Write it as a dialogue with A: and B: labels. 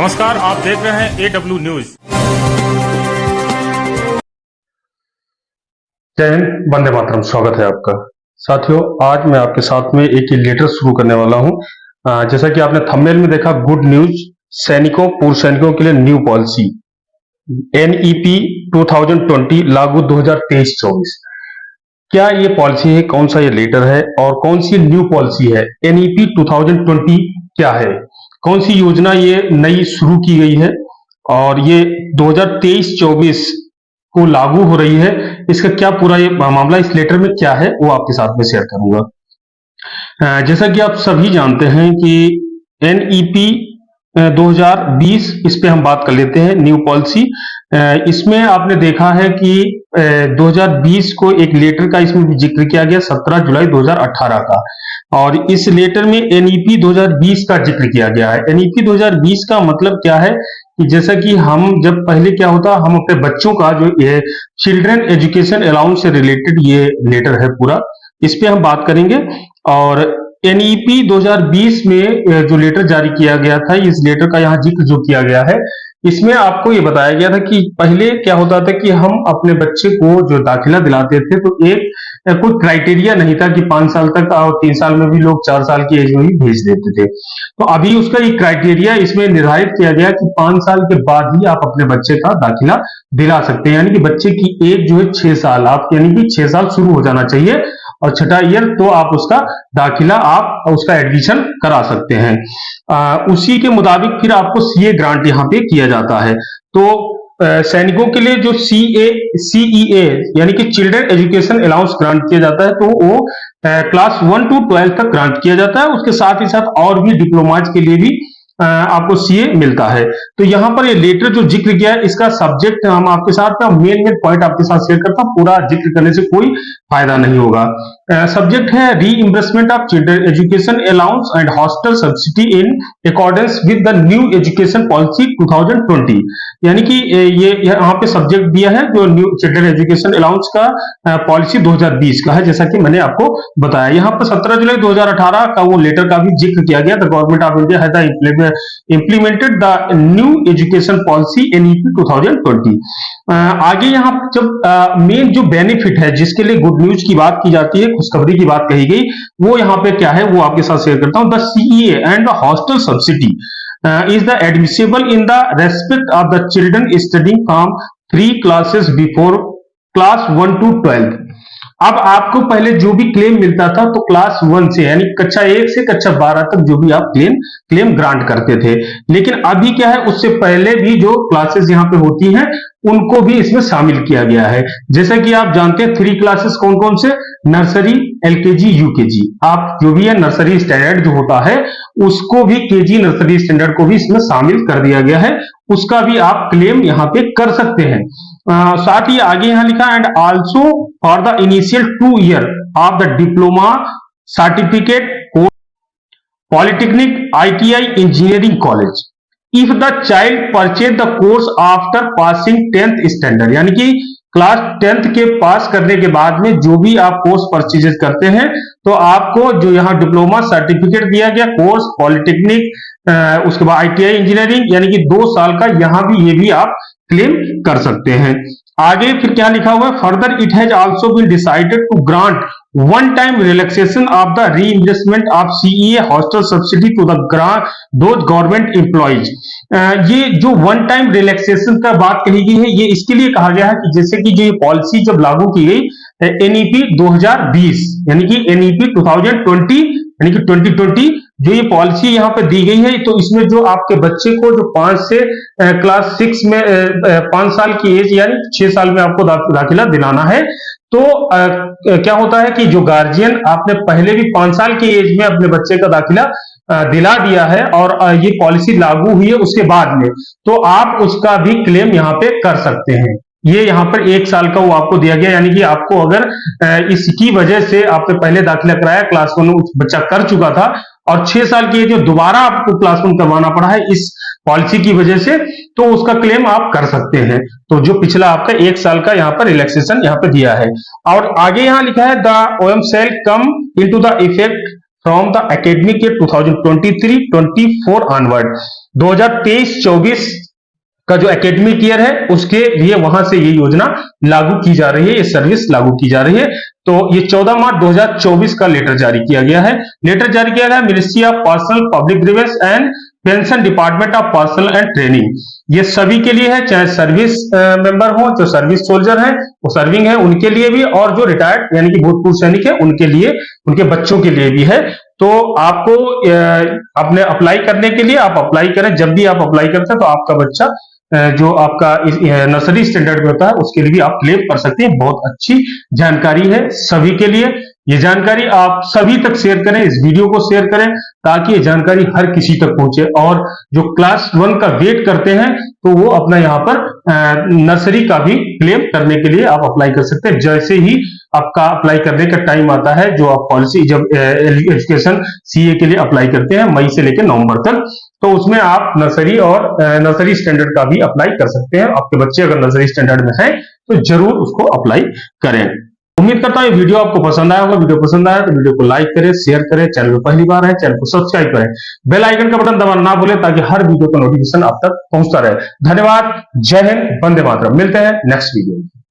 A: नमस्कार, आप देख रहे हैं AW न्यूज।
B: जय हिंद, वंदे मातरम। स्वागत है आपका। साथियों, आज मैं आपके साथ में एक लेटर शुरू करने वाला हूं। जैसा कि आपने थंबनेल में देखा, गुड न्यूज, सैनिकों, पूर्व सैनिकों के लिए न्यू पॉलिसी NEP 2020 लागू 2023-24। क्या ये पॉलिसी है? कौन सा ये लेटर है और कौन सी न्यू पॉलिसी है? NEP 2020 क्या है? कौन सी योजना ये नई शुरू की गई है और ये 2023-24 को लागू हो रही है? इसका क्या पूरा ये मामला इस लेटर में क्या है वो आपके साथ में शेयर करूंगा। जैसा कि आप सभी जानते हैं कि NEP 2020, इस पे हम बात कर लेते हैं, न्यू पॉलिसी। इसमें आपने देखा है कि 2020 को एक लेटर का इसमें भी जिक्र किया गया, 17 जुलाई 2018 का, और इस लेटर में NEP 2020 का जिक्र किया गया है। NEP 2020 का मतलब क्या है कि जैसा कि हम जब पहले क्या होता, हम अपने बच्चों का जो ये चिल्ड्रन एजुकेशन अलाउंस से रिलेटेड ये लेटर है पूरा, इस पे हम बात करेंगे। और NEP 2020 में जो लेटर जारी किया गया था, इस लेटर का यहाँ जिक्र जो किया गया है, इसमें आपको ये बताया गया था कि पहले क्या होता था कि हम अपने बच्चे को जो दाखिला दिलाते थे तो एक कोई क्राइटेरिया नहीं था कि 5 साल तक, और 3 साल में भी लोग 4 साल की एज में भी भेज देते थे। तो अभी उसका एक क्राइटेरिया इसमें निर्धारित किया गया कि 5 साल के बाद ही आप अपने बच्चे का दाखिला दिला सकते हैं, यानी कि बच्चे की एज जो है 6 साल, आप यानी कि 6 साल शुरू हो जाना चाहिए और छठा ईयर तो आप उसका दाखिला, आप उसका एडमिशन करा सकते हैं। उसी के मुताबिक फिर आपको CA ग्रांट यहाँ पे किया जाता है। तो सैनिकों के लिए जो CEA यानी कि चिल्ड्रन एजुकेशन अलाउंस ग्रांट किया जाता है, तो वो क्लास 1 to 12 तक ग्रांट किया जाता है। उसके साथ ही साथ और भी डिप्लोमाज के लिए भी आपको CA मिलता है। तो यहाँ पर ये लेटर जो जिक्र किया है, इसका सब्जेक्ट हम आपके साथ मेन पॉइंट आपके साथ शेयर करता हूँ, पूरा जिक्र करने से कोई फायदा नहीं होगा। सब्जेक्ट है reimbursement of children education allowance and hostel subsidy in accordance with the new education policy 2020, यानी कि ये यहाँ पे सब्जेक्ट दिया है जो न्यू चिल्ड्रन एजुकेशन अलाउंस का पॉलिसी 2020 का है, जैसा कि मैंने आपको बताया। यहाँ पर 17 जुलाई 2018 का वो लेटर का भी जिक्र किया गया। The government of India has implemented the new education policy NEP 2020। आगे यहाँ जब मेन जो बेनिफिट है, जिसके लिए गुड न्यूज की बात की जाती है, खुशखबरी की बात कही गई, वो यहाँ पे क्या है वो आपके साथ शेयर करता हूँ। The CEA and the hostel subsidy is the admissible in the respect of the children studying from 3 classes before class 1 to 12। अब आपको पहले जो भी क्लेम मिलता था तो क्लास 1 से, यानी कक्षा 1 से कक्षा 12 तक जो भी आप क्लेम ग्रांट करते थे, लेकिन अभी क्या है, उससे पहले भी जो क्लासेस यहाँ पे होती हैं उनको भी इसमें शामिल किया गया है। जैसा कि आप जानते हैं 3 क्लासेस कौन कौन से, नर्सरी, LKG, UKG, आप जो भी है नर्सरी स्टैंडर्ड जो होता है उसको भी, KG नर्सरी स्टैंडर्ड को भी इसमें शामिल कर दिया गया है, उसका भी आप क्लेम यहाँ पे कर सकते हैं। साथ ही आगे यहाँ लिखा, and also for the initial 2 year of the diploma certificate course, polytechnic, ITI, engineering college, if the child purchase the course after passing 10th standard, यानी कि क्लास 10th के पास करने के बाद में जो भी आप कोर्स परचेज करते हैं तो आपको जो यहाँ डिप्लोमा सर्टिफिकेट दिया गया, कोर्स, पॉलिटेक्निक, उसके बाद ITI इंजीनियरिंग, यानी कि 2 साल का, यहाँ भी ये भी आप क्लेम कर सकते हैं। आगे फिर क्या लिखा हुआ है, further it has also been decided to grant one time relaxation of the reimbursement of CEA hostel subsidy to the those government employees. ये जो वन टाइम रिलैक्सेशन का बात कही गई है, ये इसके लिए कहा गया है कि जैसे कि जो ये पॉलिसी जब लागू की गई NEP 2020, यानी कि NEP 2020, यानी कि 2020 जो ये पॉलिसी यहाँ पे दी गई है, तो इसमें जो आपके बच्चे को जो 5 से क्लास 6 में 5 साल की एज यानी 6 साल में आपको दाखिला दिलाना है, तो क्या होता है कि जो गार्जियन आपने पहले भी 5 साल की एज में अपने बच्चे का दाखिला दिला दिया है और ये पॉलिसी लागू हुई है उसके बाद में, तो आप उसका भी क्लेम यहाँ पे कर सकते हैं। ये यहाँ पर 1 साल का वो आपको दिया गया, यानी कि आपको अगर इसकी वजह से आपने पहले दाखिला कराया, क्लास 1 बच्चा कर चुका था और 6 साल की एज में दोबारा आपको क्लास 1 करवाना पड़ा है इस पॉलिसी की वजह से, तो उसका क्लेम आप कर सकते हैं। तो जो पिछला आपका 1 साल का यहाँ पर रिलैक्सेशन यहाँ पे दिया है। और आगे यहाँ लिखा है, the OM shall come into the effect from the academic year 2023-24 onward. 2023-24 का जो एकेडमिक ईयर है उसके लिए वहां से ये योजना लागू की जा रही है, ये सर्विस लागू की जा रही है। तो ये 14 मार्च 2024 का लेटर जारी किया गया है। लेटर जारी किया गया है ministry of personnel public grievance and pension department of personal and training. ये सभी के लिए है, चाहे सर्विस मेंबर हो, जो सर्विस सोल्जर है वो सर्विंग है उनके लिए भी, और जो रिटायर्ड यानी कि भूतपूर्व सैनिक है उनके लिए, उनके बच्चों के लिए भी है। तो आपको अपने अप्लाई करने के लिए आप अप्लाई करें। जब भी आप अप्लाई करते हैं तो आपका बच्चा जो आपका नर्सरी स्टैंडर्ड में होता है उसके लिए भी आप क्लेम कर सकते हैं। बहुत अच्छी जानकारी है सभी के लिए। ये जानकारी आप सभी तक शेयर करें, इस वीडियो को शेयर करें ताकि ये जानकारी हर किसी तक पहुंचे। और जो क्लास 1 का वेट करते हैं तो वो अपना यहाँ पर नर्सरी का भी क्लेम करने के लिए आप अप्लाई कर सकते हैं। जैसे ही आपका अप्लाई करने का टाइम आता है, जो आप पॉलिसी जब एजुकेशन सीए के लिए अप्लाई करते हैं मई से लेकर नवंबर तक, तो उसमें आप नर्सरी और नर्सरी स्टैंडर्ड का भी अप्लाई कर सकते हैं। आपके बच्चे अगर नर्सरी स्टैंडर्ड में हैं तो जरूर उसको अप्लाई करें। उम्मीद करता हूं ये वीडियो आपको पसंद आया होगा। वीडियो पसंद आया तो वीडियो को लाइक करें, शेयर करें, चैनल पर पहली बार है चैनल को सब्सक्राइब करें, बेल आइकन का बटन दबाना ना भूलें ताकि हर वीडियो का नोटिफिकेशन आप तक पहुंचता रहे। धन्यवाद, जय हिंद, वंदे मातरम। मिलते हैं नेक्स्ट वीडियो में।